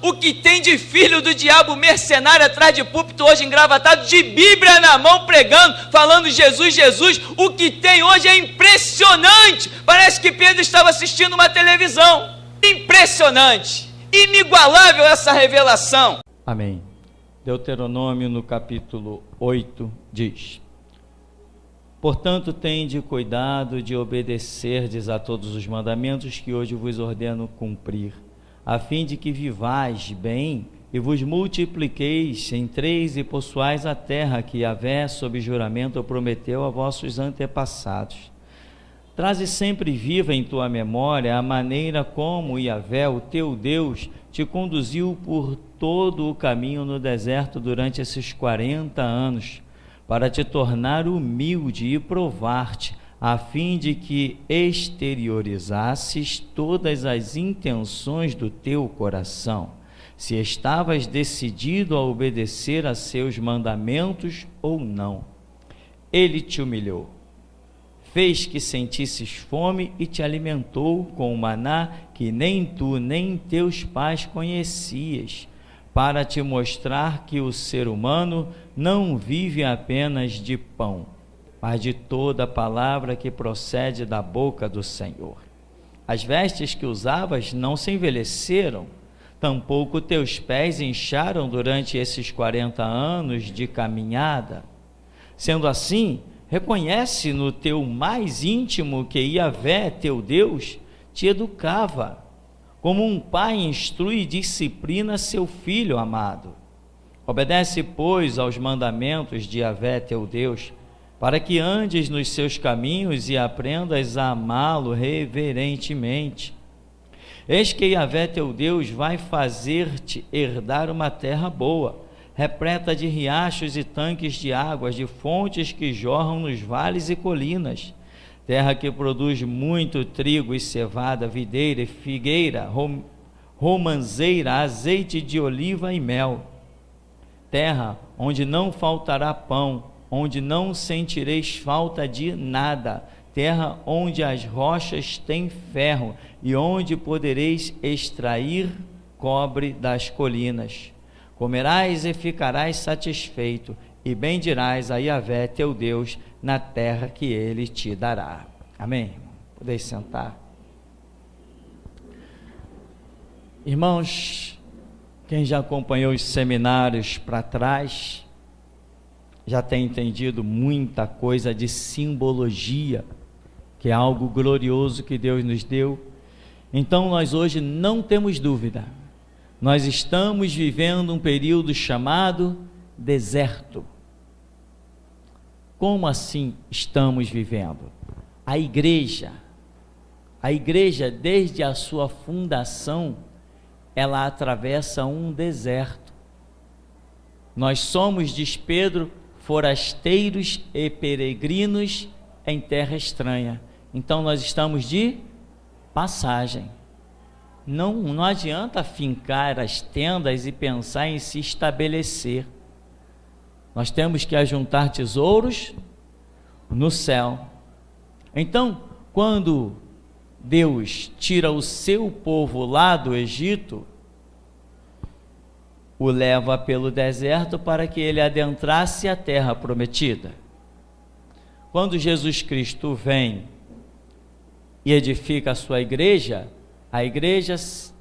O que tem de filho do diabo mercenário atrás de púlpito hoje engravatado, de Bíblia na mão pregando, falando Jesus, Jesus, o que tem hoje é impressionante. Parece que Pedro estava assistindo uma televisão. Impressionante, inigualável essa revelação. Amém. Deuteronômio no capítulo 8 diz: portanto, tende cuidado de obedecerdes a todos os mandamentos que hoje vos ordeno cumprir, a fim de que vivais bem e vos multipliqueis, entreis e possuais a terra que Yahvé, sob juramento, prometeu a vossos antepassados. Traze sempre viva em tua memória a maneira como Yahvé, o teu Deus, te conduziu por todo o caminho no deserto durante esses 40 anos, para te tornar humilde e provar-te, a fim de que exteriorizasses todas as intenções do teu coração, se estavas decidido a obedecer a seus mandamentos ou não. Ele te humilhou, fez que sentisses fome e te alimentou com o maná que nem tu nem teus pais conhecias, para te mostrar que o ser humano não vive apenas de pão, mas de toda palavra que procede da boca do Senhor. As vestes que usavas não se envelheceram, tampouco teus pés incharam durante esses 40 anos de caminhada. Sendo assim, reconhece no teu mais íntimo que Yahvé, teu Deus, te educava, como um pai instrui e disciplina seu filho amado. Obedece, pois, aos mandamentos de Yahvé, teu Deus, para que andes nos seus caminhos e aprendas a amá-lo reverentemente. Eis que Yahvé, teu Deus, vai fazer-te herdar uma terra boa, repleta de riachos e tanques de águas, de fontes que jorram nos vales e colinas, terra que produz muito trigo e cevada, videira e figueira, romanzeira, azeite de oliva e mel, terra onde não faltará pão, onde não sentireis falta de nada, terra onde as rochas têm ferro e onde podereis extrair cobre das colinas. Comerás e ficarás satisfeito, e bendirás a Yahvé teu Deus na terra que ele te dará. Amém? Podeis sentar. Irmãos, quem já acompanhou os seminários para trás, já tem entendido muita coisa de simbologia, que é algo glorioso que Deus nos deu. Então nós hoje não temos dúvida, nós estamos vivendo um período chamado deserto. Como assim estamos vivendo? A igreja desde a sua fundação, ela atravessa um deserto. Nós somos, diz Pedro, forasteiros e peregrinos em terra estranha. Então nós estamos de passagem. Não adianta fincar as tendas e pensar em se estabelecer. Nós temos que ajuntar tesouros no céu. Então, quando Deus tira o seu povo lá do Egito, o leva pelo deserto para que ele adentrasse a terra prometida. Quando Jesus Cristo vem e edifica a sua igreja, a igreja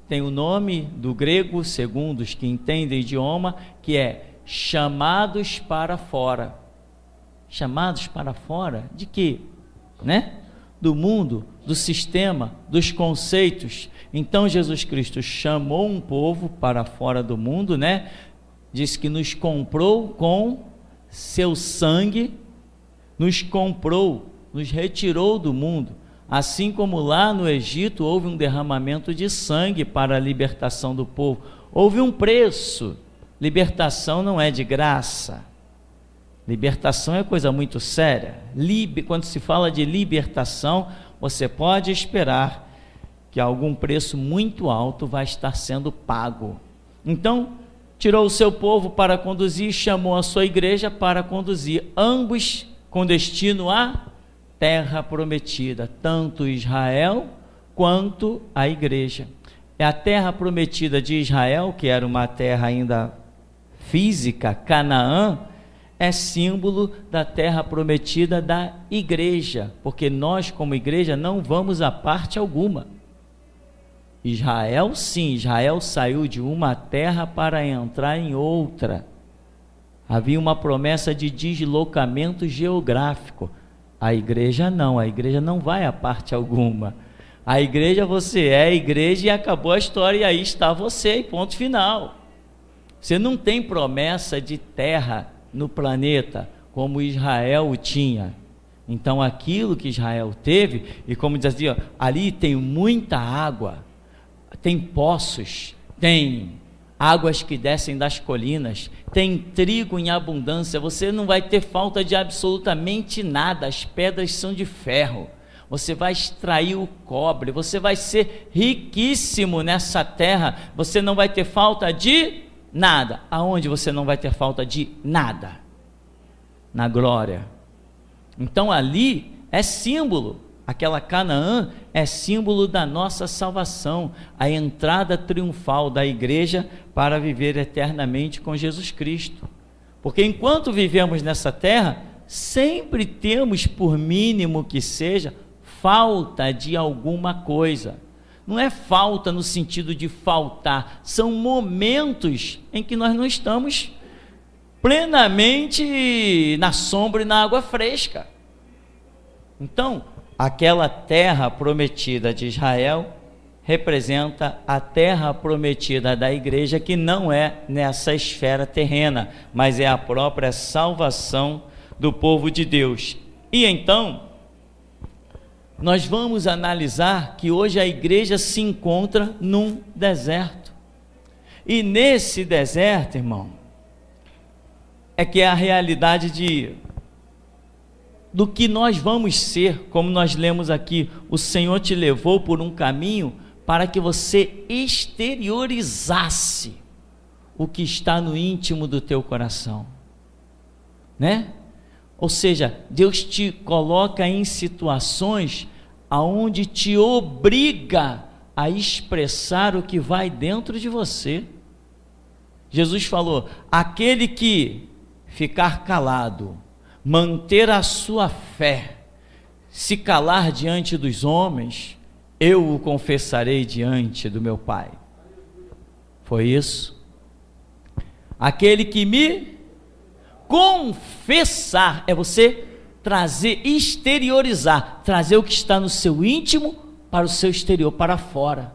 tem o nome do grego, segundo os que entendem idioma, que é chamados para fora. Chamados para fora de quê? Do mundo, do sistema, dos conceitos. Então Jesus Cristo chamou um povo para fora do mundo, diz que nos comprou com seu sangue, nos comprou, nos retirou do mundo. Assim como lá no Egito houve um derramamento de sangue para a libertação do povo, houve um preço. Libertação não é de graça. Libertação é coisa muito séria. Quando se fala de libertação, você pode esperar que algum preço muito alto vai estar sendo pago. Então, tirou o seu povo para conduzir, chamou a sua igreja para conduzir, ambos com destino à terra prometida, tanto Israel quanto a igreja. É a terra prometida de Israel, que era uma terra ainda física. Canaã é símbolo da terra prometida da igreja, porque nós, como igreja, não vamos a parte alguma. Israel, sim, Israel saiu de uma terra para entrar em outra. Havia uma promessa de deslocamento geográfico. A igreja não vai a parte alguma. A igreja, você é a igreja e acabou a história, e aí está você, e ponto final. Você não tem promessa de terra no planeta, como Israel tinha. Então aquilo que Israel teve, e como diz assim, ó, ali tem muita água, tem poços, tem águas que descem das colinas, tem trigo em abundância, você não vai ter falta de absolutamente nada, as pedras são de ferro, você vai extrair o cobre, você vai ser riquíssimo nessa terra, você não vai ter falta de nada. Aonde você não vai ter falta de nada? Na glória. Então ali é símbolo, aquela Canaã é símbolo da nossa salvação, a entrada triunfal da igreja para viver eternamente com Jesus Cristo. Porque enquanto vivemos nessa terra, sempre temos, por mínimo que seja, falta de alguma coisa. Não é falta no sentido de faltar, são momentos em que nós não estamos plenamente na sombra e na água fresca. Então, aquela terra prometida de Israel representa a terra prometida da igreja, que não é nessa esfera terrena, mas é a própria salvação do povo de Deus. E então, nós vamos analisar que hoje a igreja se encontra num deserto. E nesse deserto, irmão, é que é a realidade do que nós vamos ser, como nós lemos aqui, o Senhor te levou por um caminho para que você exteriorizasse o que está no íntimo do teu coração, né? Ou seja, Deus te coloca em situações aonde te obriga a expressar o que vai dentro de você. Jesus falou: aquele que ficar calado, manter a sua fé, se calar diante dos homens, eu o confessarei diante do meu Pai. Foi isso? Aquele que me confessar, é você trazer, exteriorizar, trazer o que está no seu íntimo para o seu exterior, para fora.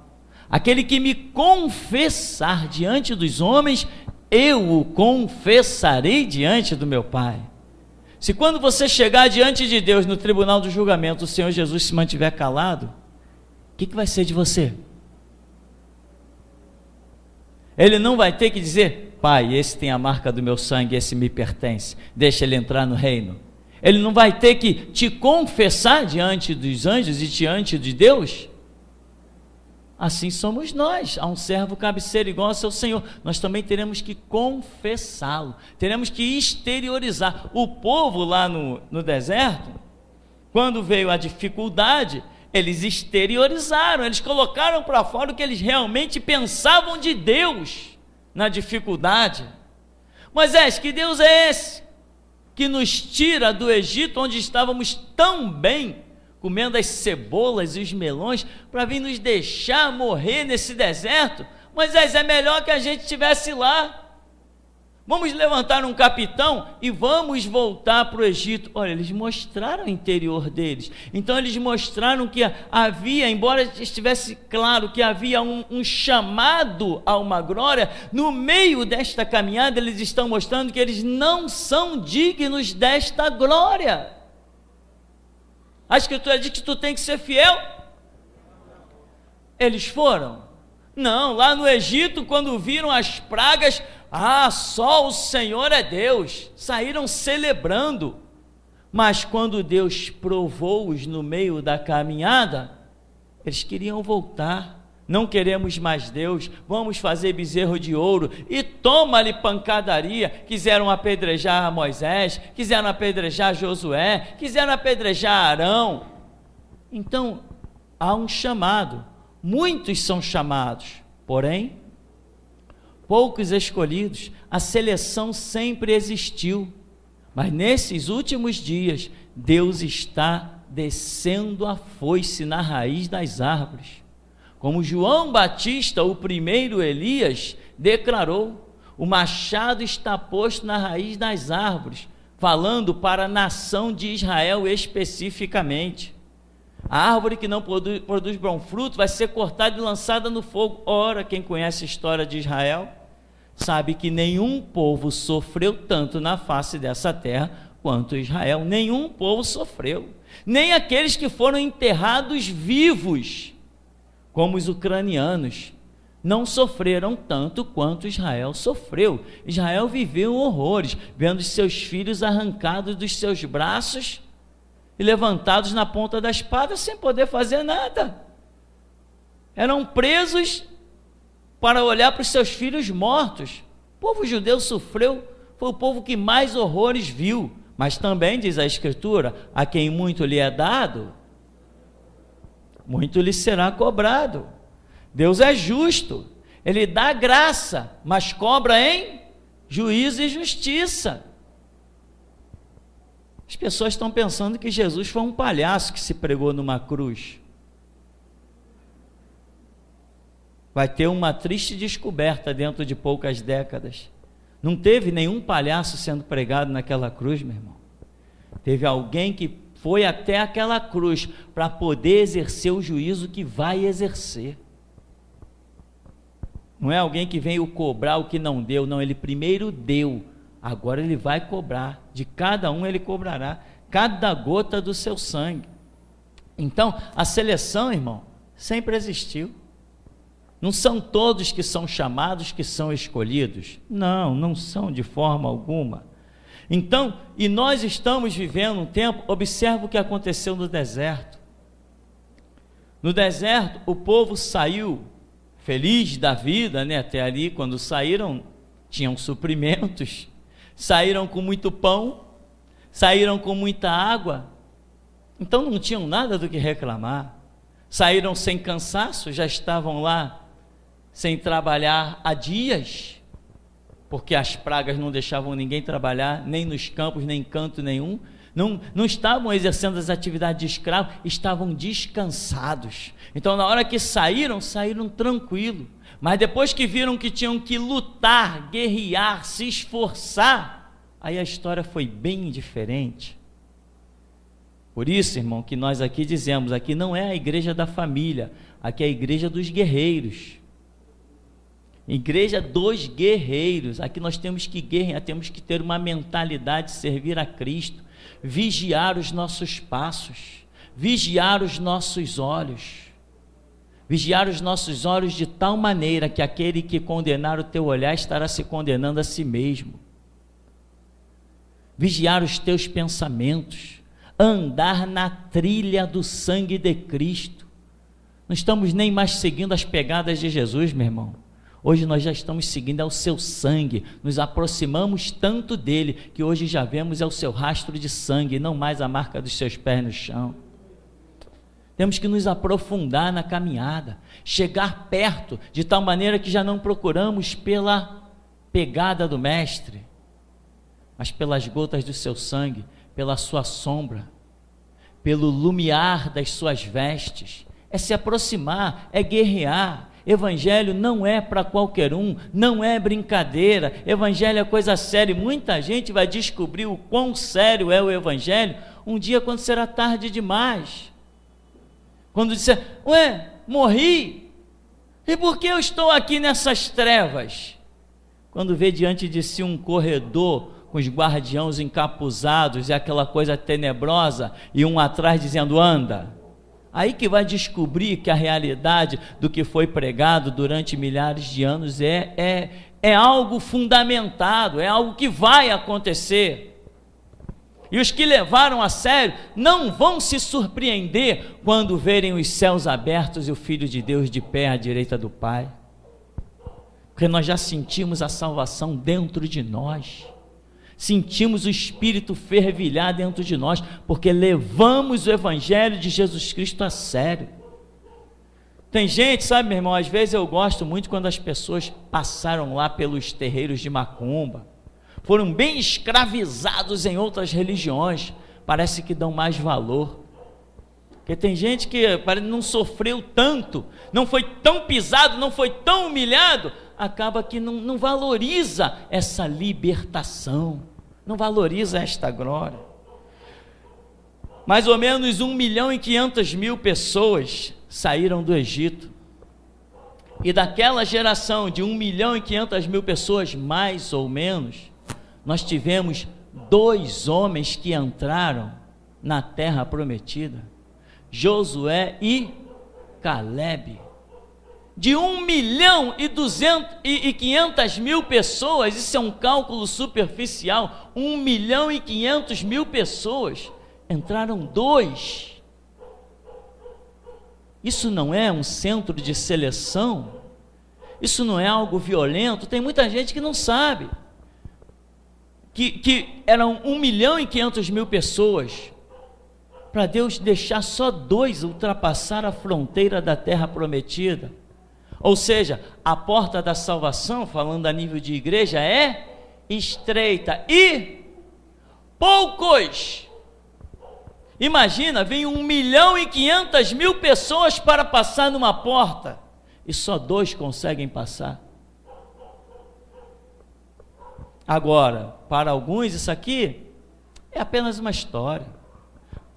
Aquele que me confessar diante dos homens, eu o confessarei diante do meu Pai. Se quando você chegar diante de Deus no tribunal do julgamento, o Senhor Jesus se mantiver calado, o que vai ser de você? Ele não vai ter que dizer: Pai, esse tem a marca do meu sangue, esse me pertence, deixa ele entrar no reino. Ele não vai ter que te confessar diante dos anjos e diante de Deus? Assim somos nós. A um servo cabe ser igual ao seu Senhor. Nós também teremos que confessá-lo, teremos que exteriorizar. O povo lá no deserto, quando veio a dificuldade, eles exteriorizaram, eles colocaram para fora o que eles realmente pensavam de Deus na dificuldade. Moisés, que Deus é esse que nos tira do Egito, onde estávamos tão bem, comendo as cebolas e os melões, para vir nos deixar morrer nesse deserto? Moisés, é melhor que a gente estivesse lá. Vamos levantar um capitão e vamos voltar para o Egito. Olha, eles mostraram o interior deles. Então eles mostraram que havia, embora estivesse claro que havia um chamado a uma glória, no meio desta caminhada eles estão mostrando que eles não são dignos desta glória. A Escritura diz que tu tem que ser fiel. Eles foram? Não, lá no Egito, quando viram as pragas, só o Senhor é Deus, saíram celebrando. Mas quando Deus provou-os no meio da caminhada, eles queriam voltar. Não queremos mais Deus, vamos fazer bezerro de ouro, e toma-lhe pancadaria. Quiseram apedrejar Moisés, quiseram apedrejar Josué, quiseram apedrejar Arão. Então há um chamado. muitos são chamados, porém, poucos escolhidos. A seleção sempre existiu, mas nesses últimos dias, Deus está descendo a foice na raiz das árvores. Como João Batista, o primeiro Elias, declarou: o machado está posto na raiz das árvores, falando para a nação de Israel especificamente. A árvore que não produz bom fruto vai ser cortada e lançada no fogo. Ora, quem conhece a história de Israel sabe que nenhum povo sofreu tanto na face dessa terra quanto Israel. Nenhum povo sofreu, nem aqueles que foram enterrados vivos, como os ucranianos, não sofreram tanto quanto Israel sofreu. Israel viveu horrores, vendo seus filhos arrancados dos seus braços e levantados na ponta da espada sem poder fazer nada. Eram presos para olhar para os seus filhos mortos. O povo judeu sofreu, foi o povo que mais horrores viu. Mas também diz a Escritura: a quem muito lhe é dado, muito lhe será cobrado. Deus é justo, Ele dá graça, mas cobra em juízo e justiça. As pessoas estão pensando que Jesus foi um palhaço que se pregou numa cruz. Vai ter uma triste descoberta dentro de poucas décadas. Não teve nenhum palhaço sendo pregado naquela cruz, meu irmão. Teve alguém que foi até aquela cruz para poder exercer o juízo que vai exercer. Não é alguém que veio cobrar o que não deu, não, ele primeiro deu, agora ele vai cobrar, de cada um ele cobrará, cada gota do seu sangue. Então, a seleção, irmão, sempre existiu. Não são todos que são chamados que são escolhidos, não são de forma alguma. Então, e nós estamos vivendo um tempo, observa o que aconteceu no deserto. No deserto, o povo saiu feliz da vida, né? Até ali, quando saíram, tinham suprimentos, saíram com muito pão, saíram com muita água, então não tinham nada do que reclamar. Saíram sem cansaço, já estavam lá sem trabalhar há dias, porque as pragas não deixavam ninguém trabalhar, nem nos campos, nem em canto nenhum. Não estavam exercendo as atividades de escravo, estavam descansados. Então, na hora que saíram tranquilo. Mas depois que viram que tinham que lutar, guerrear, se esforçar, aí a história foi bem diferente. Por isso, irmão, que nós aqui dizemos, aqui não é a igreja da família, aqui é a igreja dos guerreiros. Igreja dos guerreiros. Aqui nós temos que guerrear, temos que ter uma mentalidade de servir a Cristo, vigiar os nossos passos, vigiar os nossos olhos, de tal maneira que aquele que condenar o teu olhar estará se condenando a si mesmo. Vigiar os teus pensamentos, andar na trilha do sangue de Cristo. Não estamos nem mais seguindo as pegadas de Jesus, meu irmão. Hoje nós já estamos seguindo ao seu sangue, nos aproximamos tanto dele, que hoje já vemos é o seu rastro de sangue, não mais a marca dos seus pés no chão. Temos que nos aprofundar na caminhada, chegar perto, de tal maneira que já não procuramos pela pegada do mestre, mas pelas gotas do seu sangue, pela sua sombra, pelo lumiar das suas vestes. É se aproximar, é guerrear. Evangelho não é para qualquer um, não é brincadeira. Evangelho é coisa séria, e muita gente vai descobrir o quão sério é o Evangelho um dia, quando será tarde demais, quando disser: ué, morri, e por que eu estou aqui nessas trevas? Quando vê diante de si um corredor com os guardiãos encapuzados e aquela coisa tenebrosa, e um atrás dizendo: anda. Aí que vai descobrir que a realidade do que foi pregado durante milhares de anos é algo fundamentado, é algo que vai acontecer. E os que levaram a sério não vão se surpreender quando verem os céus abertos e o Filho de Deus de pé à direita do Pai, porque nós já sentimos a salvação dentro de nós. Sentimos o Espírito fervilhar dentro de nós, porque levamos o Evangelho de Jesus Cristo a sério. Tem gente, sabe, meu irmão, às vezes eu gosto muito quando as pessoas passaram lá pelos terreiros de macumba, foram bem escravizados em outras religiões, parece que dão mais valor. Porque tem gente que não sofreu tanto, não foi tão pisado, não foi tão humilhado, acaba que não valoriza essa libertação, não valoriza esta glória. Mais ou menos 1.500.000 pessoas saíram do Egito, e daquela geração de 1.500.000 pessoas, mais ou menos, nós tivemos 2 homens que entraram na terra prometida, Josué e Calebe. De 1.500.000 pessoas, isso é um cálculo superficial, 1.500.000 pessoas, entraram 2. Isso não é um centro de seleção? Isso não é algo violento? Tem muita gente que não sabe que eram 1.500.000 pessoas, para Deus deixar só 2 ultrapassar a fronteira da terra prometida. Ou seja, a porta da salvação, falando a nível de igreja, é estreita e poucos. Imagina, vem 1.500.000 pessoas para passar numa porta, e só 2 conseguem passar. Agora, para alguns isso aqui é apenas uma história.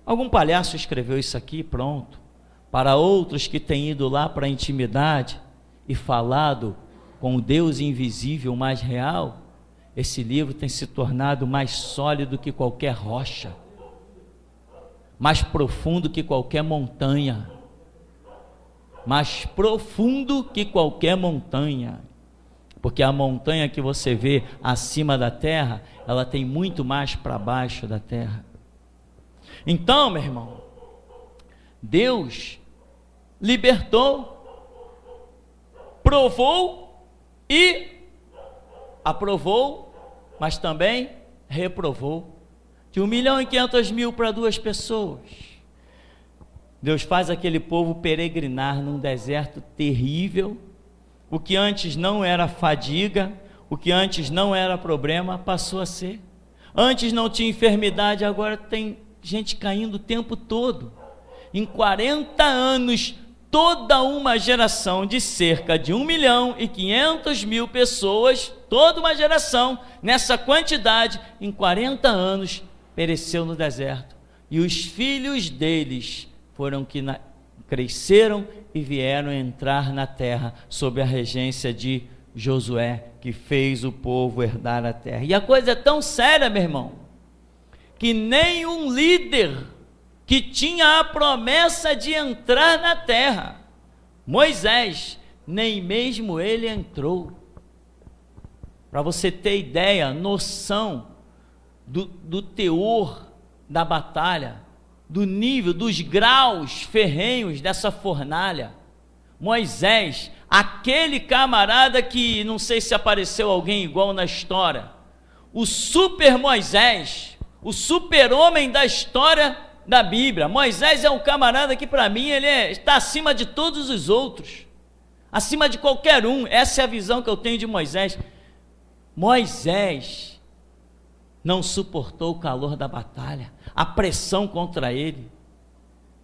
Algum palhaço escreveu isso aqui, pronto. Para outros que têm ido lá para a intimidade e falado com o Deus invisível mais real, esse livro tem se tornado mais sólido que qualquer rocha, mais profundo que qualquer montanha, mais profundo que qualquer montanha, porque a montanha que você vê acima da terra, ela tem muito mais para baixo da terra. Então, meu irmão, Deus libertou, provou e aprovou, mas também reprovou. De 1.500.000 para 2 pessoas. Deus faz aquele povo peregrinar num deserto terrível. O que antes não era fadiga, o que antes não era problema, passou a ser. Antes não tinha enfermidade, agora tem gente caindo o tempo todo. Em 40 anos, toda uma geração de cerca de 1.500.000 pessoas, toda uma geração, nessa quantidade, em 40 anos, pereceu no deserto, e os filhos deles foram que cresceram e vieram entrar na terra, sob a regência de Josué, que fez o povo herdar a terra. E a coisa é tão séria, meu irmão, que nenhum líder que tinha a promessa de entrar na terra, Moisés, nem mesmo ele entrou. Para você ter ideia, noção do teor da batalha, do nível, dos graus ferrenhos dessa fornalha. Moisés, aquele camarada que não sei se apareceu alguém igual na história, o super Moisés, o super-homem da história da Bíblia. Moisés é um camarada que para mim ele está acima de todos os outros, acima de qualquer um. Essa é a visão que eu tenho de Moisés. Moisés não suportou o calor da batalha, a pressão contra ele.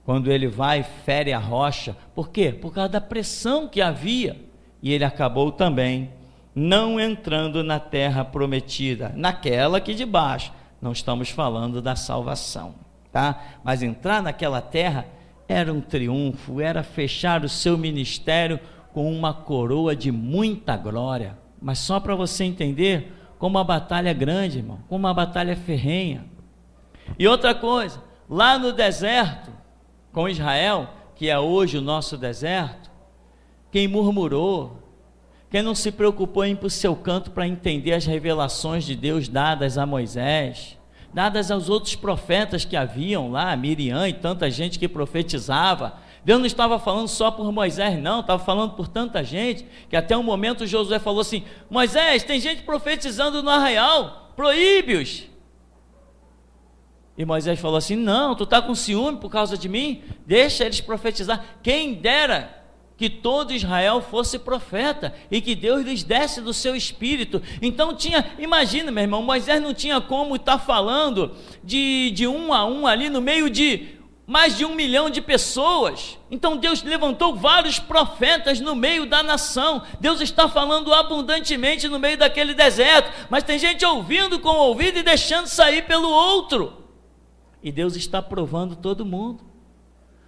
Quando ele vai e fere a rocha, por quê? Por causa da pressão que havia, e ele acabou também não entrando na terra prometida, naquela aqui de baixo. Não estamos falando da salvação, tá? Mas entrar naquela terra era um triunfo, era fechar o seu ministério com uma coroa de muita glória. Mas só para você entender como a batalha é grande, irmão, como a batalha é ferrenha. E outra coisa, lá no deserto, com Israel, que é hoje o nosso deserto, quem murmurou, quem não se preocupou em ir para o seu canto para entender as revelações de Deus dadas a Moisés, dadas aos outros profetas que haviam lá, Miriam e tanta gente que profetizava. Deus não estava falando só por Moisés, não, estava falando por tanta gente, que até um momento Josué falou assim: Moisés, tem gente profetizando no arraial, proíbe-os. E Moisés falou assim: não, tu está com ciúme por causa de mim? Deixa eles profetizar. Quem dera que todo Israel fosse profeta e que Deus lhes desse do seu espírito. Então imagina, meu irmão, Moisés não tinha como estar falando de um a um ali no meio de mais de 1 milhão de pessoas. Então Deus levantou vários profetas no meio da nação. Deus está falando abundantemente no meio daquele deserto, mas tem gente ouvindo com o ouvido e deixando sair pelo outro. E Deus está provando todo mundo.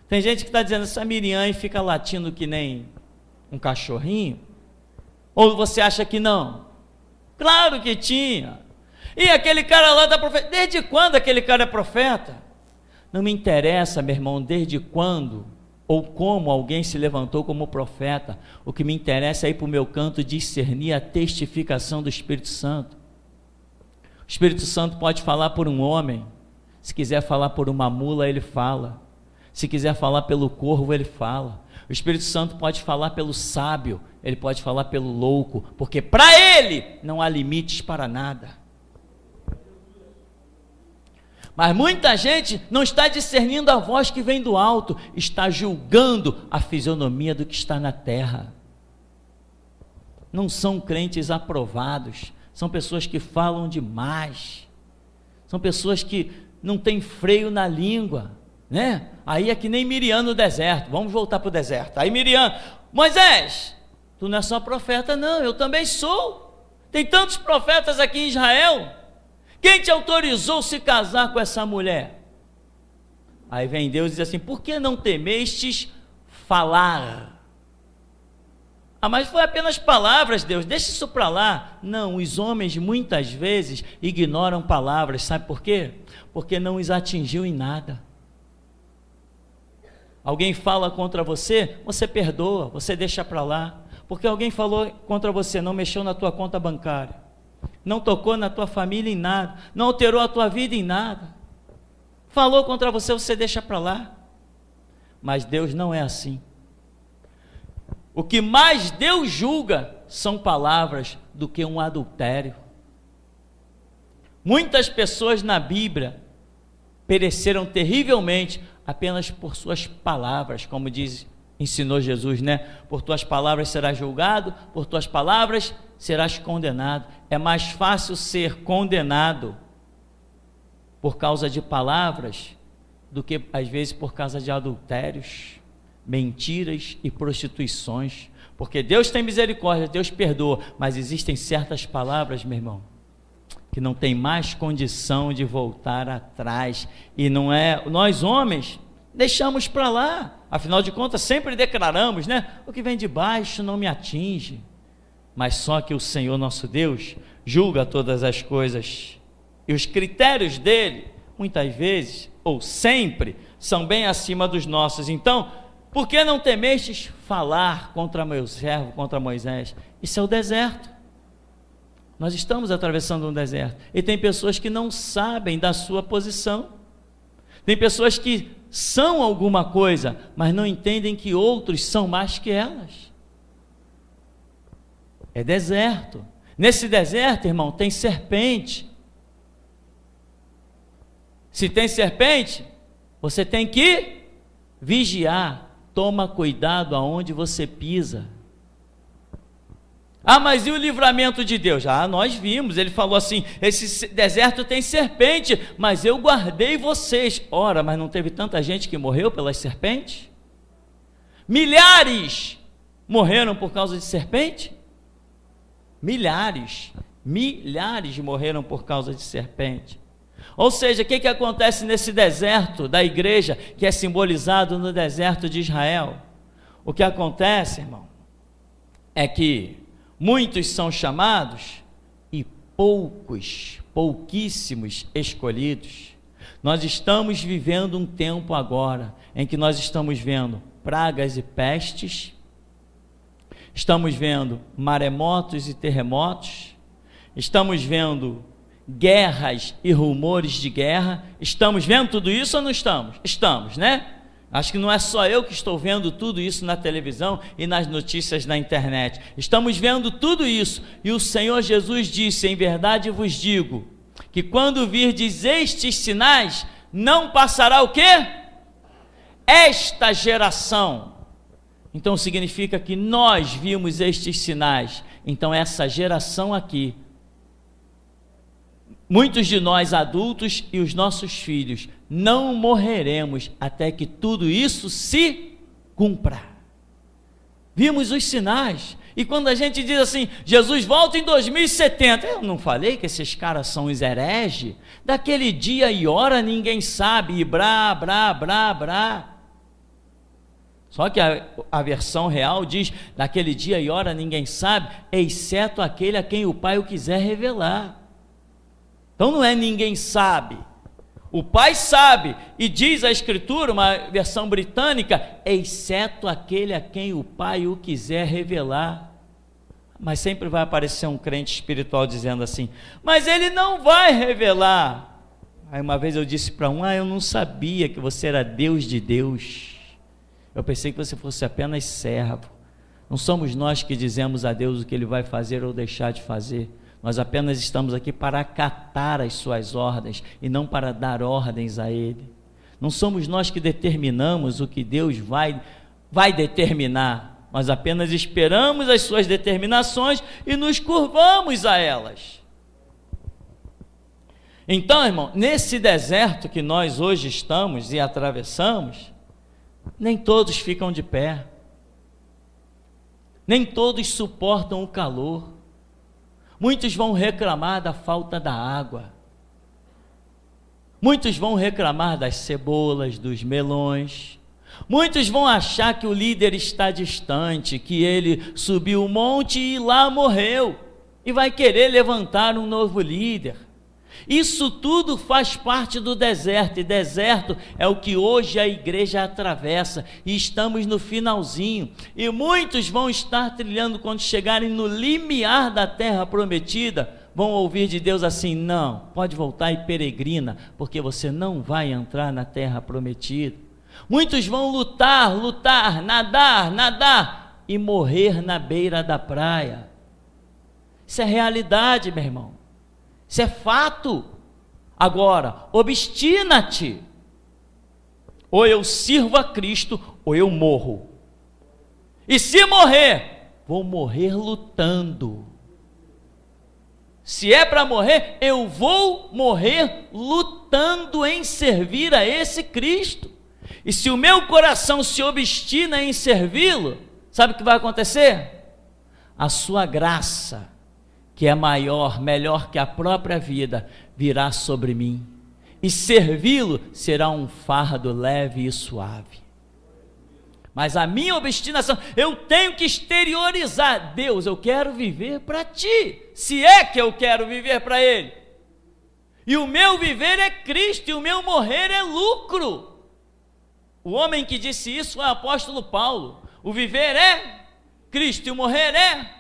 Tem gente que está dizendo, essa Miriam fica latindo que nem um cachorrinho? Ou você acha que não? Claro que tinha. E aquele cara lá da profeta, desde quando aquele cara é profeta? Não me interessa, meu irmão, desde quando ou como alguém se levantou como profeta. O que me interessa é ir para o meu canto discernir a testificação do Espírito Santo. O Espírito Santo pode falar por um homem, se quiser falar por uma mula, ele fala. Se quiser falar pelo corvo, ele fala. O Espírito Santo pode falar pelo sábio, ele pode falar pelo louco, porque para ele não há limites para nada. Mas muita gente não está discernindo a voz que vem do alto, está julgando a fisionomia do que está na terra. Não são crentes aprovados, são pessoas que falam demais, são pessoas que não têm freio na língua, né? Aí é que nem Miriam no deserto. Vamos voltar para o deserto. Aí Miriam, Moisés, tu não é só profeta não, eu também sou. Tem tantos profetas aqui em Israel. Quem te autorizou se casar com essa mulher? Aí vem Deus e diz assim, por que não temestes falar? Ah, mas foi apenas palavras, Deus, deixa isso para lá. Não, os homens muitas vezes ignoram palavras, sabe por quê? Porque não os atingiu em nada. Alguém fala contra você, você perdoa, você deixa para lá, porque alguém falou contra você, não mexeu na tua conta bancária, não tocou na tua família em nada, não alterou a tua vida em nada, falou contra você, você deixa para lá. Mas Deus não é assim. O que mais Deus julga são palavras do que um adultério. Muitas pessoas na Bíblia pereceram terrivelmente apenas por suas palavras, como ensinou Jesus, né? Por tuas palavras serás julgado, por tuas palavras serás condenado. É mais fácil ser condenado por causa de palavras do que às vezes por causa de adultérios, mentiras e prostituições, porque Deus tem misericórdia, Deus perdoa, mas existem certas palavras, meu irmão, que não tem mais condição de voltar atrás, e não é, nós homens, deixamos para lá, afinal de contas sempre declaramos, né, o que vem de baixo não me atinge, mas só que o Senhor nosso Deus julga todas as coisas, e os critérios dele, muitas vezes, ou sempre, são bem acima dos nossos. Então, por que não temestes falar contra meu servo, contra Moisés? Isso é o deserto. Nós estamos atravessando um deserto, e tem pessoas que não sabem da sua posição, tem pessoas que são alguma coisa, mas não entendem que outros são mais que elas. É deserto. Nesse deserto, irmão, tem serpente. Se tem serpente, você tem que vigiar, toma cuidado aonde você pisa. Ah, mas e o livramento de Deus? Ah, nós vimos, ele falou assim, esse deserto tem serpente, mas eu guardei vocês. Ora, mas não teve tanta gente que morreu pelas serpentes? Milhares morreram por causa de serpente? Milhares morreram por causa de serpente. Ou seja, o que acontece nesse deserto da igreja, que é simbolizado no deserto de Israel? O que acontece, irmão, é que muitos são chamados e pouquíssimos escolhidos. Nós estamos vivendo um tempo agora, em que nós estamos vendo pragas e pestes, estamos vendo maremotos e terremotos, estamos vendo guerras e rumores de guerra. Estamos vendo tudo isso ou não estamos? Estamos, né? Acho que não é só eu que estou vendo tudo isso na televisão e nas notícias na internet. Estamos vendo tudo isso, e o Senhor Jesus disse, em verdade vos digo, que quando virdes estes sinais, não passará o quê? Esta geração. Então significa que nós vimos estes sinais. Então essa geração aqui, muitos de nós adultos e os nossos filhos, não morreremos até que tudo isso se cumpra. Vimos os sinais. E quando a gente diz assim, Jesus volta em 2070, eu não falei que esses caras são os hereges? Daquele dia e hora ninguém sabe, e brá, brá, brá, brá. Só que a versão real diz, daquele dia e hora ninguém sabe, exceto aquele a quem o Pai o quiser revelar. Então não é ninguém sabe, o Pai sabe, e diz a Escritura, uma versão britânica, exceto aquele a quem o Pai o quiser revelar. Mas sempre vai aparecer um crente espiritual dizendo assim, mas ele não vai revelar. Aí uma vez eu disse para um, eu não sabia que você era Deus de Deus, eu pensei que você fosse apenas servo. Não somos nós que dizemos a Deus o que Ele vai fazer ou deixar de fazer. Nós apenas estamos aqui para acatar as suas ordens e não para dar ordens a Ele. Não somos nós que determinamos o que Deus vai determinar. Nós apenas esperamos as suas determinações e nos curvamos a elas. Então, irmão, nesse deserto que nós hoje estamos e atravessamos, nem todos ficam de pé, nem todos suportam o calor, muitos vão reclamar da falta da água, muitos vão reclamar das cebolas, dos melões, muitos vão achar que o líder está distante, que ele subiu o monte e lá morreu, e vai querer levantar um novo líder. Isso tudo faz parte do deserto, e deserto é o que hoje a igreja atravessa, e estamos no finalzinho, e muitos vão estar trilhando quando chegarem no limiar da terra prometida, vão ouvir de Deus assim, não, pode voltar e peregrina, porque você não vai entrar na terra prometida. Muitos vão lutar, nadar, e morrer na beira da praia. Isso é realidade, meu irmão. Isso é fato. Agora, obstina-te. Ou eu sirvo a Cristo, ou eu morro. E se morrer, vou morrer lutando. Se é para morrer, eu vou morrer lutando em servir a esse Cristo. E se o meu coração se obstina em servi-lo, sabe o que vai acontecer? A sua graça, que é maior, melhor que a própria vida, virá sobre mim, e servi-lo será um fardo leve e suave. Mas a minha obstinação, eu tenho que exteriorizar, Deus, eu quero viver para ti, se é que eu quero viver para Ele, e o meu viver é Cristo, e o meu morrer é lucro. O homem que disse isso é o apóstolo Paulo, o viver é Cristo, e o morrer é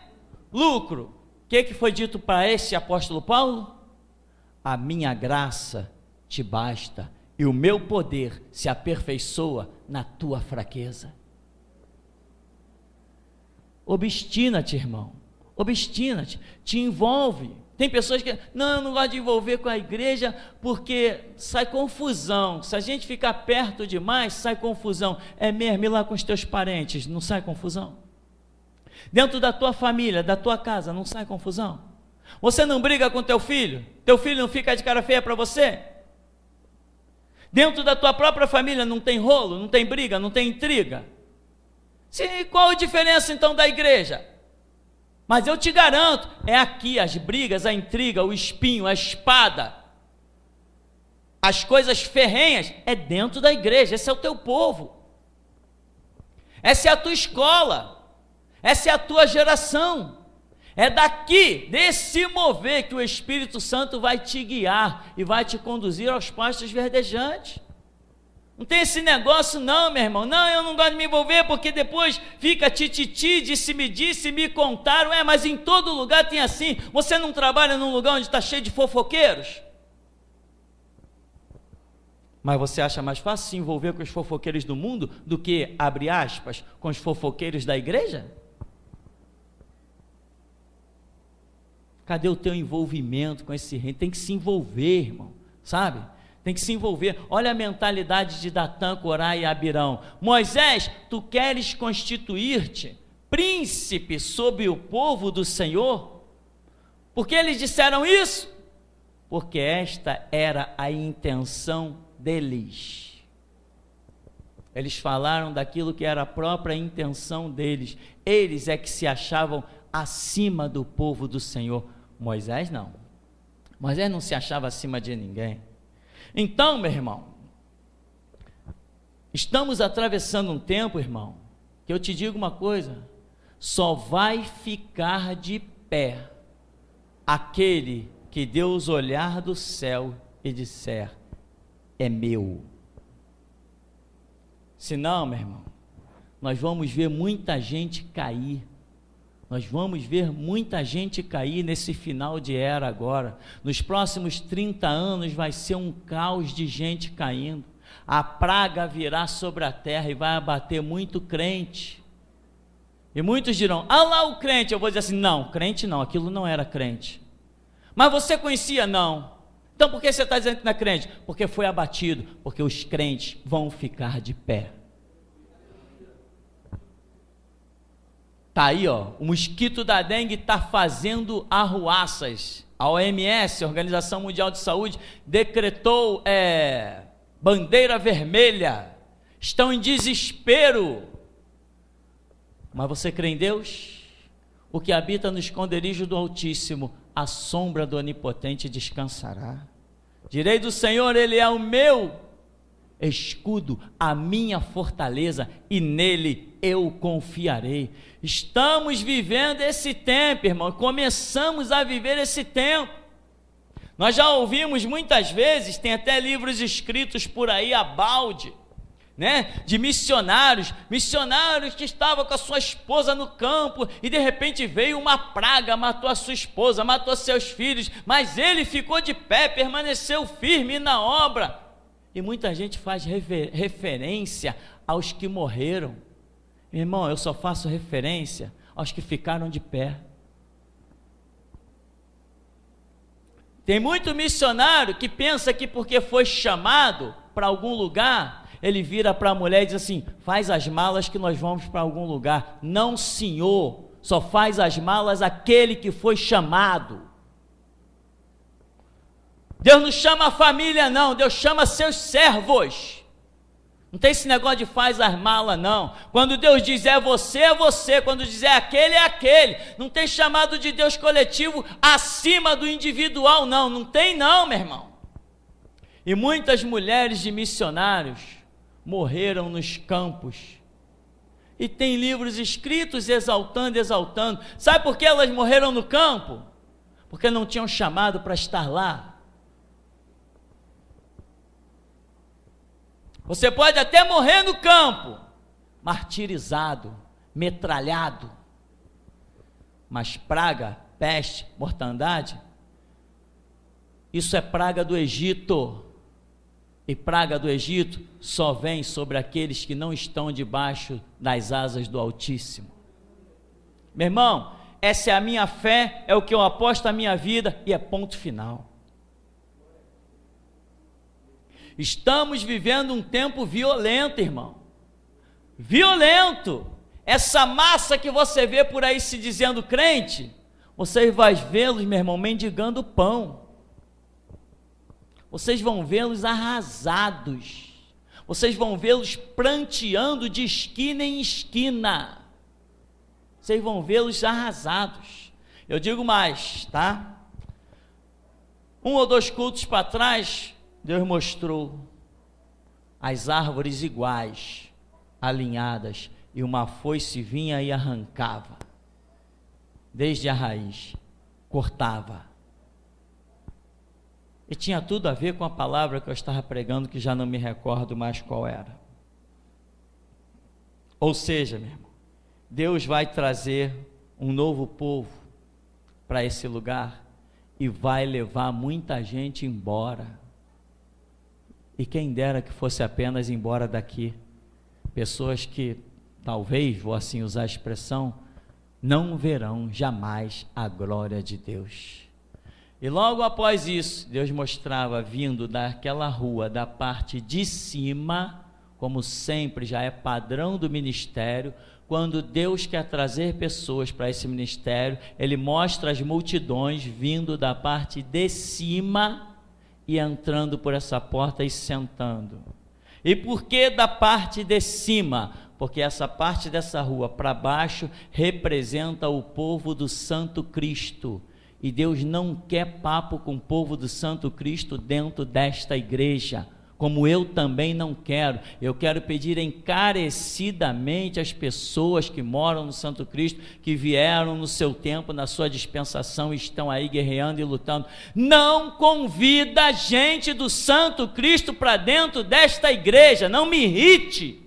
lucro. O que foi dito para esse apóstolo Paulo? A minha graça te basta, e o meu poder se aperfeiçoa na tua fraqueza. Obstina-te, irmão, obstina-te, te envolve. Tem pessoas que, não, eu não gosto de envolver com a igreja, porque sai confusão, se a gente ficar perto demais, sai confusão. É mesmo, ir lá com os teus parentes, não sai confusão? Dentro da tua família, da tua casa, não sai confusão? Você não briga com teu filho não fica de cara feia para você? Dentro da tua própria família não tem rolo, não tem briga, não tem intriga? Qual a diferença então da igreja? Mas eu te garanto, é aqui as brigas, a intriga, o espinho, a espada, as coisas ferrenhas, é dentro da igreja. Esse é o teu povo, essa é a tua escola, essa é a tua geração. É daqui, desse mover, que o Espírito Santo vai te guiar e vai te conduzir aos pastos verdejantes. Não tem esse negócio não, meu irmão, não, eu não gosto de me envolver, porque depois fica tititi, disse, me contaram, mas em todo lugar tem assim. Você não trabalha num lugar onde está cheio de fofoqueiros? Mas você acha mais fácil se envolver com os fofoqueiros do mundo do que, abre aspas, com os fofoqueiros da igreja? Cadê o teu envolvimento com esse reino? Tem que se envolver, irmão, sabe? tem que se envolver. Olha a mentalidade de Datã, Corá e Abirão. Moisés, tu queres constituir-te príncipe sobre o povo do Senhor? Por que eles disseram isso? Porque esta era a intenção deles. Eles falaram daquilo que era a própria intenção deles. Eles é que se achavam acima do povo do Senhor. Moisés não. Moisés não se achava acima de ninguém. Então, meu irmão, estamos atravessando um tempo, irmão, que eu te digo uma coisa: só vai ficar de pé aquele que Deus olhar do céu e disser: é meu. Senão, meu irmão, nós vamos ver muita gente cair. Nós vamos ver muita gente cair nesse final de era agora. Nos próximos 30 anos vai ser um caos de gente caindo. A praga virá sobre a terra e vai abater muito crente. E muitos dirão: ah lá o crente. Eu vou dizer assim: não, crente não, aquilo não era crente. Mas você conhecia? Não. Então por que você está dizendo que não é crente? Porque foi abatido, porque os crentes vão ficar de pé. Está aí, ó, o mosquito da dengue está fazendo arruaças. A OMS, a Organização Mundial de Saúde, decretou bandeira vermelha. Estão em desespero. Mas você crê em Deus? O que habita no esconderijo do Altíssimo, a sombra do Onipotente descansará. Direi do Senhor: Ele é o meu escudo, a minha fortaleza, e nele eu confiarei. Estamos vivendo esse tempo, irmão, começamos a viver esse tempo. Nós já ouvimos muitas vezes, tem até livros escritos por aí a balde, né, de missionários que estavam com a sua esposa no campo, e de repente veio uma praga, matou a sua esposa, matou seus filhos, mas ele ficou de pé, permaneceu firme na obra. E muita gente faz referência aos que morreram. Irmão, eu só faço referência aos que ficaram de pé. Tem muito missionário que pensa que porque foi chamado para algum lugar, ele vira para a mulher e diz assim: faz as malas que nós vamos para algum lugar. Não, senhor, só faz as malas aquele que foi chamado. Deus não chama a família não, Deus chama seus servos. Não tem esse negócio de faz as malas não. Quando Deus diz é você, quando diz é aquele. Não tem chamado de Deus coletivo acima do individual não, não tem não, meu irmão. E muitas mulheres de missionários morreram nos campos. E tem livros escritos exaltando. Sabe por que elas morreram no campo? Porque não tinham chamado para estar lá. Você pode até morrer no campo, martirizado, metralhado, mas praga, peste, mortandade, isso é praga do Egito, e praga do Egito só vem sobre aqueles que não estão debaixo das asas do Altíssimo. Meu irmão, essa é a minha fé, é o que eu aposto a minha vida, e é ponto final. Estamos vivendo um tempo violento, irmão. Violento. Essa massa que você vê por aí se dizendo crente, vocês vão vê-los, meu irmão, mendigando pão. Vocês vão vê-los arrasados. Vocês vão vê-los pranteando de esquina em esquina. Vocês vão vê-los arrasados. Eu digo mais, tá? 1 ou 2 cultos para trás, Deus mostrou as árvores iguais, alinhadas, e uma foice vinha e arrancava, desde a raiz, cortava. E tinha tudo a ver com a palavra que eu estava pregando, que já não me recordo mais qual era. Ou seja, meu irmão, Deus vai trazer um novo povo para esse lugar e vai levar muita gente embora. E quem dera que fosse apenas embora daqui, pessoas que, talvez, vou assim usar a expressão, não verão jamais a glória de Deus. E logo após isso, Deus mostrava vindo daquela rua, da parte de cima, como sempre já é padrão do ministério, quando Deus quer trazer pessoas para esse ministério, Ele mostra as multidões vindo da parte de cima e entrando por essa porta e sentando. E por que da parte de cima? Porque essa parte dessa rua para baixo representa o povo do Santo Cristo. E Deus não quer papo com o povo do Santo Cristo dentro desta igreja, como eu também não quero. Eu quero pedir encarecidamente às pessoas que moram no Santo Cristo, que vieram no seu tempo, na sua dispensação, e estão aí guerreando e lutando, não convida a gente do Santo Cristo para dentro desta igreja, não me irrite.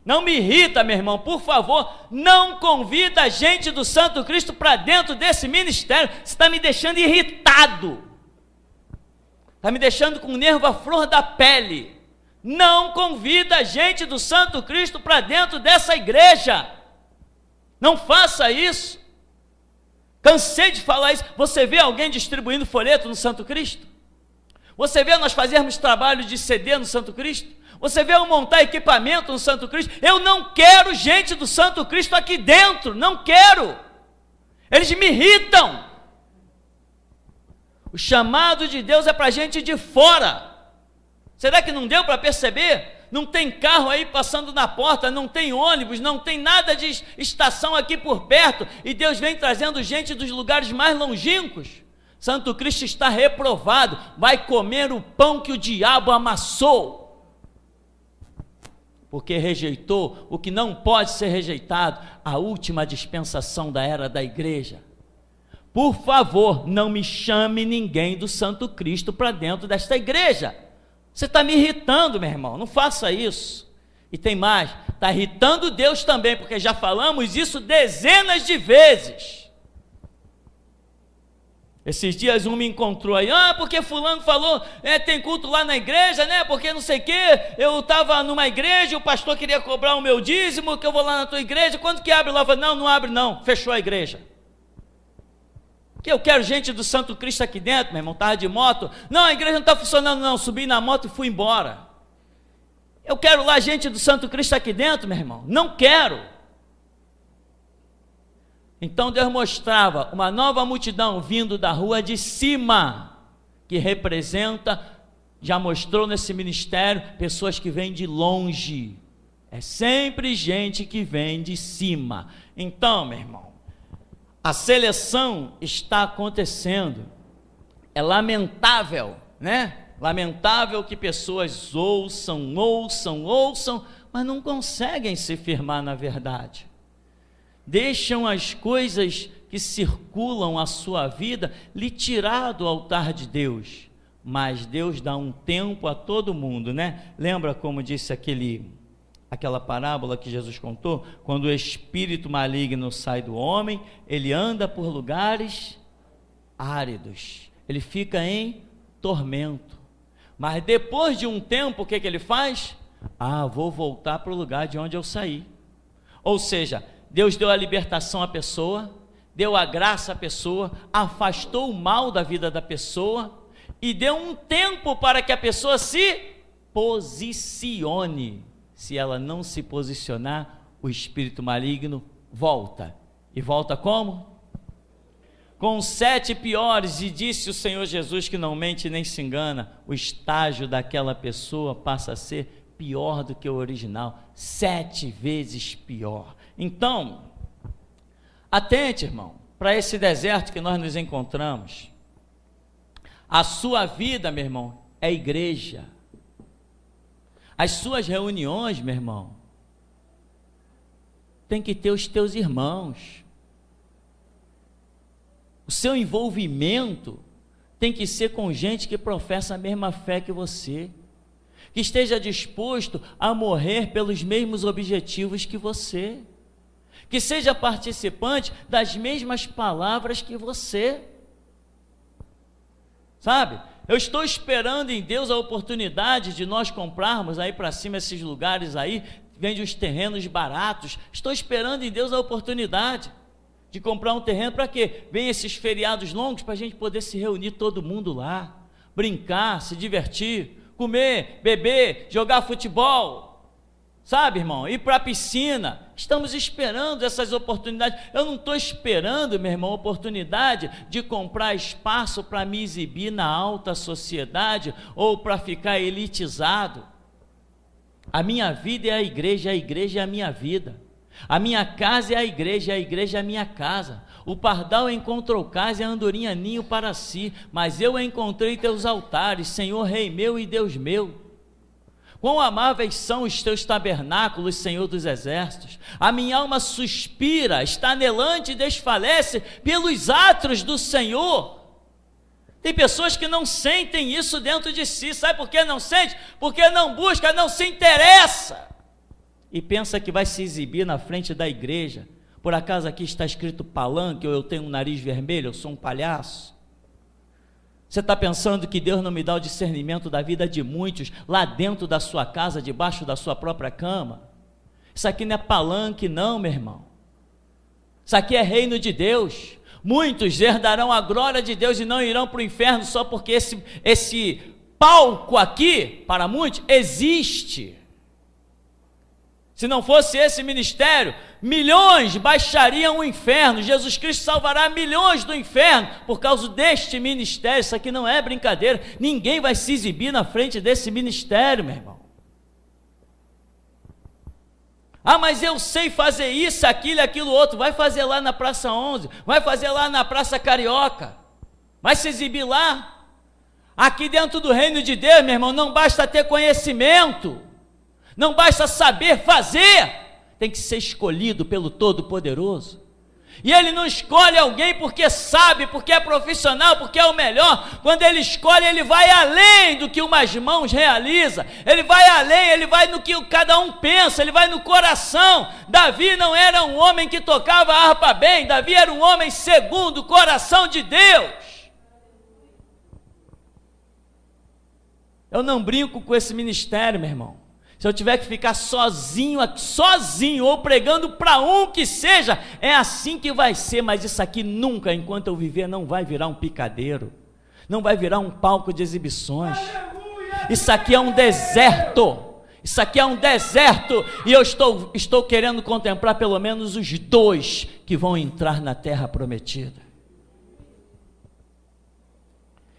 Não me irrita, meu irmão, por favor, não convida a gente do Santo Cristo para dentro desse ministério, você está me deixando irritado, está me deixando com o nervo à flor da pele. Não convida a gente do Santo Cristo para dentro dessa igreja, não faça isso. Cansei de falar isso. Você vê alguém distribuindo folheto no Santo Cristo? Você vê nós fazermos trabalho de CD no Santo Cristo? Você vê eu montar equipamento no Santo Cristo? Eu não quero gente do Santo Cristo aqui dentro, não quero. Eles me irritam. O chamado de Deus é para gente de fora. Será que não deu para perceber? Não tem carro aí passando na porta, não tem ônibus, não tem nada de estação aqui por perto, e Deus vem trazendo gente dos lugares mais longínquos. Santo Cristo está reprovado, vai comer o pão que o diabo amassou, porque rejeitou o que não pode ser rejeitado, a última dispensação da era da igreja. Por favor, não me chame ninguém do Santo Cristo para dentro desta igreja. Você está me irritando, meu irmão, não faça isso. E tem mais, está irritando Deus também, porque já falamos isso dezenas de vezes. Esses dias um me encontrou aí, porque fulano falou, tem culto lá na igreja, né, porque não sei o quê, eu estava numa igreja, o pastor queria cobrar o meu dízimo, que eu vou lá na tua igreja, quando que abre lá? Eu falei, não abre não, fechou a igreja. Que eu quero gente do Santo Cristo aqui dentro, meu irmão, estava de moto, não, a igreja não está funcionando não, subi na moto e fui embora. Eu quero lá gente do Santo Cristo aqui dentro, meu irmão, não quero. Então Deus mostrava uma nova multidão vindo da rua de cima, que representa, já mostrou nesse ministério, pessoas que vêm de longe, é sempre gente que vem de cima. Então, meu irmão, a seleção está acontecendo, é lamentável, né? Lamentável que pessoas ouçam, mas não conseguem se firmar na verdade. Deixam as coisas que circulam a sua vida lhe tirar do altar de Deus, mas Deus dá um tempo a todo mundo, né? Lembra como disse aquela parábola que Jesus contou? Quando o espírito maligno sai do homem, ele anda por lugares áridos, ele fica em tormento, mas depois de um tempo, o que ele faz? Vou voltar para o lugar de onde eu saí. Ou seja, Deus deu a libertação à pessoa, deu a graça à pessoa, afastou o mal da vida da pessoa e deu um tempo para que a pessoa se posicione. Se ela não se posicionar, o espírito maligno volta. E volta como? Com 7 piores, e disse o Senhor Jesus, que não mente nem se engana, o estágio daquela pessoa passa a ser pior do que o original, 7 vezes pior. Então, atente, irmão, para esse deserto que nós nos encontramos. A sua vida, meu irmão, é igreja. As suas reuniões, meu irmão, tem que ter os teus irmãos. O seu envolvimento tem que ser com gente que professa a mesma fé que você, que esteja disposto a morrer pelos mesmos objetivos que você, que seja participante das mesmas palavras que você, sabe? Eu estou esperando em Deus a oportunidade de nós comprarmos aí para cima esses lugares aí, vende uns terrenos baratos, estou esperando em Deus a oportunidade de comprar um terreno para quê? Vem esses feriados longos para a gente poder se reunir todo mundo lá, brincar, se divertir, comer, beber, jogar futebol, sabe, irmão? Ir para a piscina. Estamos esperando essas oportunidades. Eu não estou esperando, meu irmão, oportunidade de comprar espaço para me exibir na alta sociedade ou para ficar elitizado. A minha vida é a igreja é a minha vida. A minha casa é a igreja é a minha casa. O pardal encontrou casa e a andorinha ninho para si, mas eu encontrei teus altares, Senhor, Rei meu e Deus meu. Quão amáveis são os teus tabernáculos, Senhor dos exércitos. A minha alma suspira, está anelante e desfalece pelos atos do Senhor. Tem pessoas que não sentem isso dentro de si. Sabe por que não sente? Porque não busca, não se interessa. E pensa que vai se exibir na frente da igreja. Por acaso aqui está escrito palanque, ou eu tenho um nariz vermelho, eu sou um palhaço? Você está pensando que Deus não me dá o discernimento da vida de muitos, lá dentro da sua casa, debaixo da sua própria cama? Isso aqui não é palanque não, meu irmão. Isso aqui é reino de Deus. Muitos herdarão a glória de Deus e não irão para o inferno só porque esse palco aqui, para muitos, existe. Se não fosse esse ministério, milhões baixariam o inferno. Jesus Cristo salvará milhões do inferno por causa deste ministério. Isso aqui não é brincadeira. Ninguém vai se exibir na frente desse ministério, meu irmão. Ah, mas eu sei fazer isso, aquilo e aquilo outro. Vai fazer lá na Praça 11, vai fazer lá na Praça Carioca, vai se exibir lá. Aqui dentro do reino de Deus, meu irmão, não basta ter conhecimento, não basta saber fazer, tem que ser escolhido pelo Todo-Poderoso. E Ele não escolhe alguém porque sabe, porque é profissional, porque é o melhor. Quando Ele escolhe, Ele vai além do que umas mãos realiza. Ele vai além, Ele vai no que cada um pensa, Ele vai no coração. Davi não era um homem que tocava a harpa bem, Davi era um homem segundo o coração de Deus. Eu não brinco com esse ministério, meu irmão. Se eu tiver que ficar sozinho ou pregando para um que seja, é assim que vai ser, mas isso aqui nunca, enquanto eu viver, não vai virar um picadeiro, não vai virar um palco de exibições. Isso aqui é um deserto, isso aqui é um deserto, e eu estou querendo contemplar pelo menos os 2 que vão entrar na terra prometida.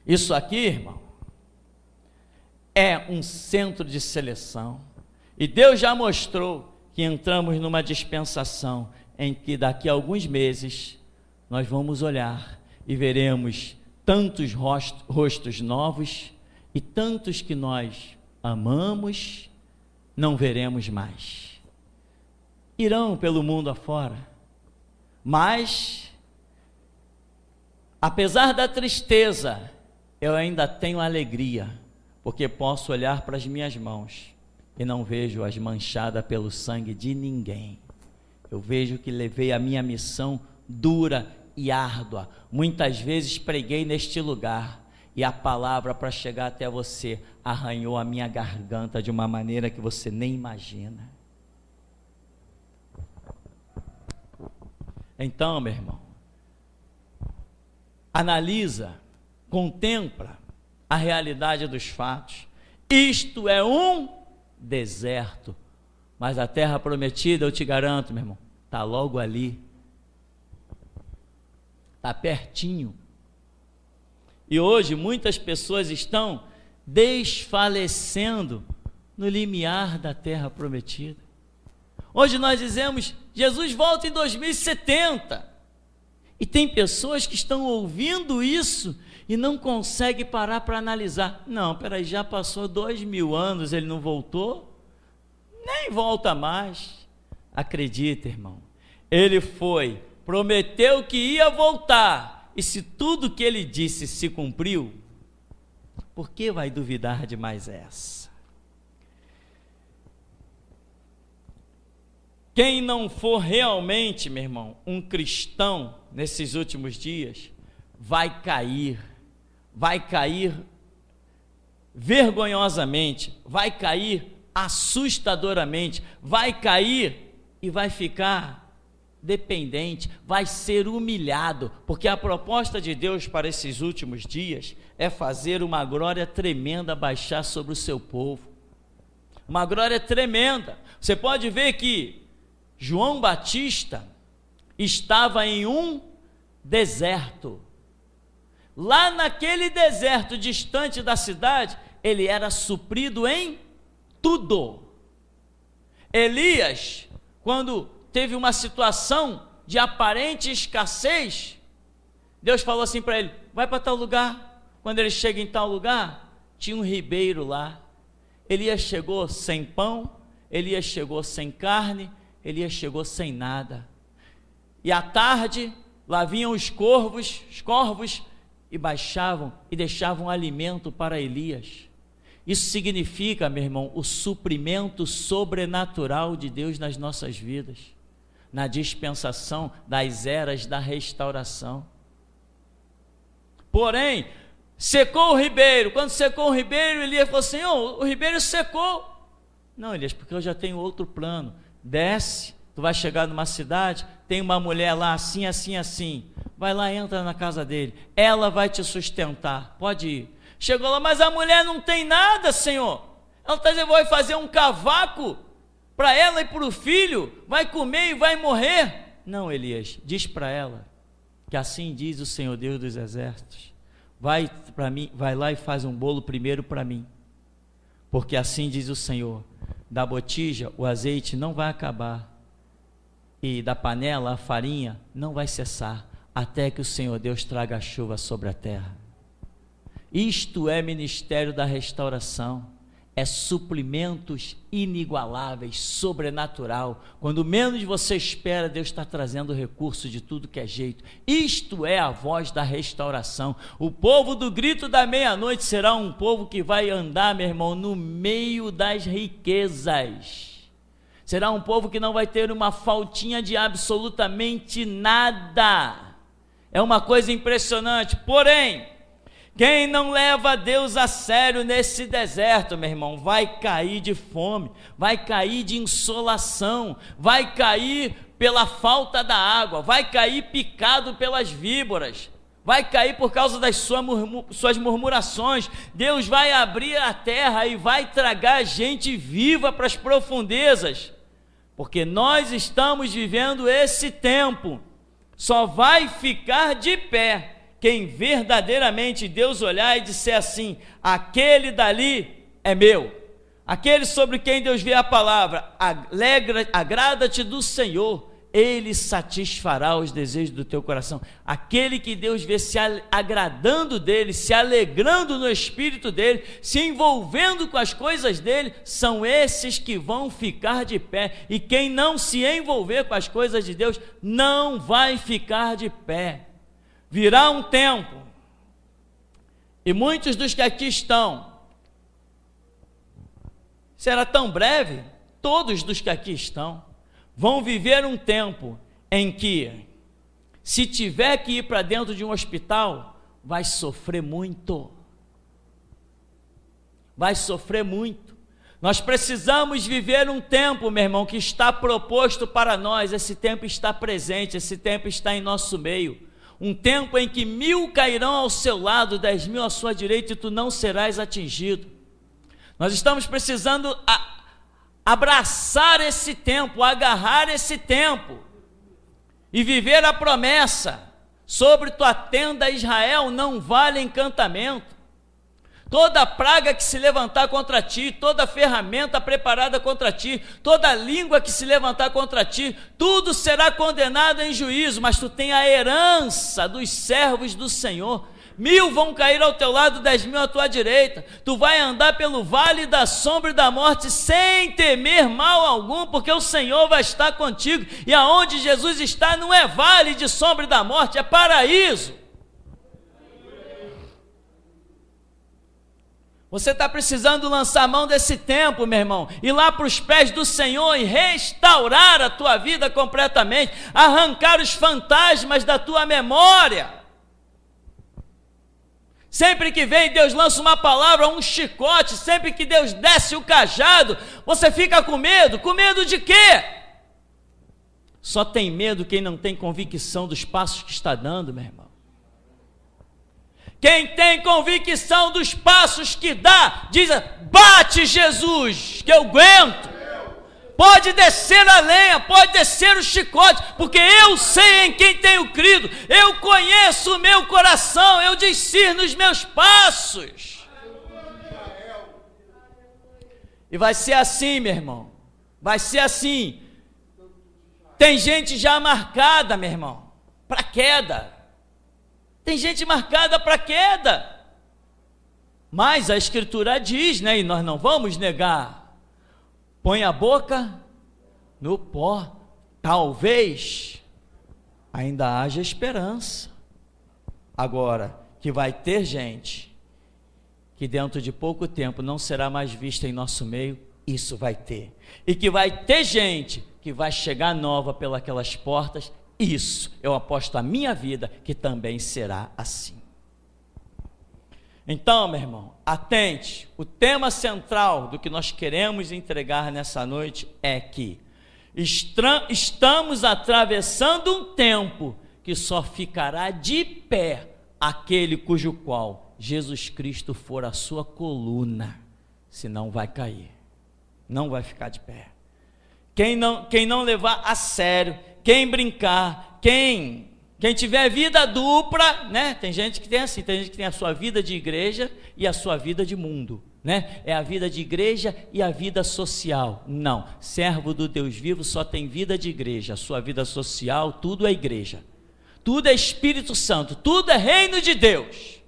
Isso aqui, irmão, é um centro de seleção. E Deus já mostrou que entramos numa dispensação em que daqui a alguns meses nós vamos olhar e veremos tantos rostos novos e tantos que nós amamos, não veremos mais. Irão pelo mundo afora, mas apesar da tristeza, eu ainda tenho alegria, porque posso olhar para as minhas mãos e não vejo-as manchadas pelo sangue de ninguém. Eu vejo que levei a minha missão dura e árdua. Muitas vezes preguei neste lugar e a palavra para chegar até você arranhou a minha garganta de uma maneira que você nem imagina. Então, meu irmão, analisa, contempla a realidade dos fatos. Isto é um deserto, mas a terra prometida, eu te garanto, meu irmão, está logo ali, está pertinho. E hoje muitas pessoas estão desfalecendo no limiar da terra prometida. Hoje nós dizemos, Jesus volta em 2070, e tem pessoas que estão ouvindo isso e não consegue parar para analisar. Não, peraí, já passou 2000 anos, ele não voltou? Nem volta mais. Acredita, irmão, ele foi, prometeu que ia voltar, e se tudo que ele disse se cumpriu, por que vai duvidar de mais essa? Quem não for realmente, meu irmão, um cristão nesses últimos dias, vai cair vergonhosamente, vai cair assustadoramente, vai cair e vai ficar dependente, vai ser humilhado, porque a proposta de Deus para esses últimos dias é fazer uma glória tremenda baixar sobre o seu povo, uma glória tremenda. Você pode ver que João Batista estava em um deserto, lá naquele deserto distante da cidade, ele era suprido em tudo. Elias, quando teve uma situação de aparente escassez, Deus falou assim para ele: vai para tal lugar. Quando ele chega em tal lugar, tinha um ribeiro lá. Elias chegou sem pão, Elias chegou sem carne, Elias chegou sem nada. E à tarde, lá vinham os corvos e baixavam e deixavam alimento para Elias. Isso significa, meu irmão, o suprimento sobrenatural de Deus nas nossas vidas, na dispensação das eras da restauração. Porém, secou o ribeiro. Quando secou o ribeiro, Elias falou: Senhor, o ribeiro secou. Não, Elias, porque eu já tenho outro plano. Desce, tu vai chegar numa cidade, tem uma mulher lá assim, assim, assim. Vai lá, entra na casa dele, ela vai te sustentar, pode ir. Chegou lá, mas a mulher não tem nada, Senhor. Ela está dizendo: vai fazer um cavaco para ela e para o filho, vai comer e vai morrer. Não, Elias, diz para ela que assim diz o Senhor Deus dos exércitos: vai para mim, vai lá e faz um bolo primeiro para mim, porque assim diz o Senhor: da botija o azeite não vai acabar, e da panela a farinha não vai cessar, até que o Senhor Deus traga a chuva sobre a terra. Isto é ministério da restauração, é suprimentos inigualáveis, sobrenatural. Quando menos você espera, Deus está trazendo recurso de tudo que é jeito. Isto é a voz da restauração. O povo do grito da meia-noite será um povo que vai andar, meu irmão, no meio das riquezas. Será um povo que não vai ter uma faltinha de absolutamente nada. É uma coisa impressionante. Porém, quem não leva Deus a sério nesse deserto, meu irmão, vai cair de fome, vai cair de insolação, vai cair pela falta da água, vai cair picado pelas víboras, vai cair por causa das suas murmurações. Deus vai abrir a terra e vai tragar gente viva para as profundezas, porque nós estamos vivendo esse tempo. Só vai ficar de pé quem verdadeiramente Deus olhar e disser assim: aquele dali é meu, aquele sobre quem Deus vê a palavra, agrada-te do Senhor, Ele satisfará os desejos do teu coração. Aquele que Deus vê se agradando dele, se alegrando no espírito dele, se envolvendo com as coisas dele, são esses que vão ficar de pé. E quem não se envolver com as coisas de Deus, não vai ficar de pé. Virá um tempo, e muitos dos que aqui estão, será tão breve, todos dos que aqui estão, vão viver um tempo em que, se tiver que ir para dentro de um hospital, vai sofrer muito. Vai sofrer muito. Nós precisamos viver um tempo, meu irmão, que está proposto para nós. Esse tempo está presente, esse tempo está em nosso meio. Um tempo em que 1000 cairão ao seu lado, 10.000 à sua direita, e tu não serás atingido. Nós estamos precisando abraçar esse tempo, agarrar esse tempo e viver a promessa: sobre tua tenda, Israel, não vale encantamento. Toda praga que se levantar contra ti, toda ferramenta preparada contra ti, toda língua que se levantar contra ti, tudo será condenado em juízo. Mas tu tem a herança dos servos do Senhor. 1000 vão cair ao teu lado, 10.000 à tua direita. Tu vai andar pelo vale da sombra e da morte sem temer mal algum, porque o Senhor vai estar contigo. E aonde Jesus está não é vale de sombra e da morte, é paraíso. Você está precisando lançar a mão desse tempo, meu irmão, ir lá para os pés do Senhor e restaurar a tua vida completamente, arrancar os fantasmas da tua memória. Sempre que vem Deus lança uma palavra, um chicote, sempre que Deus desce o cajado, você fica com medo. Com medo de quê? Só tem medo quem não tem convicção dos passos que está dando, meu irmão. Quem tem convicção dos passos que dá, diz: bate, Jesus, que eu aguento. Pode descer a lenha, pode descer o chicote, porque eu sei em quem tenho crido, eu conheço o meu coração, eu discerno os meus passos. E vai ser assim, meu irmão, vai ser assim. Tem gente já marcada, meu irmão, para queda. Tem gente marcada para queda. Mas a Escritura diz, né, e nós não vamos negar: põe a boca no pó, talvez ainda haja esperança. Agora, que vai ter gente que dentro de pouco tempo não será mais vista em nosso meio, isso vai ter. E que vai ter gente que vai chegar nova pelas portas, isso eu aposto a minha vida que também será assim. Então, meu irmão, atente, o tema central do que nós queremos entregar nessa noite é que estamos atravessando um tempo que só ficará de pé aquele cujo qual Jesus Cristo for a sua coluna, senão vai cair, não vai ficar de pé. Quem não levar a sério, quem brincar, quem tiver vida dupla, né? Tem gente que tem assim, tem gente que tem a sua vida de igreja e a sua vida de mundo, né? É a vida de igreja e a vida social. Não, servo do Deus vivo só tem vida de igreja, a sua vida social, tudo é igreja, tudo é Espírito Santo, tudo é reino de Deus.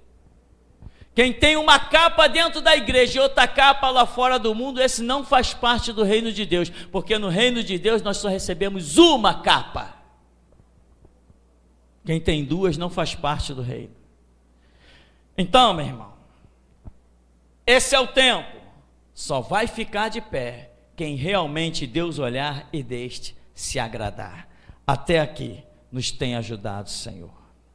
Quem tem uma capa dentro da igreja e outra capa lá fora do mundo, esse não faz parte do reino de Deus, porque no reino de Deus nós só recebemos uma capa. Quem tem duas não faz parte do reino. Então, meu irmão, esse é o tempo. Só vai ficar de pé quem realmente Deus olhar e deste se agradar. Até aqui nos tem ajudado, Senhor.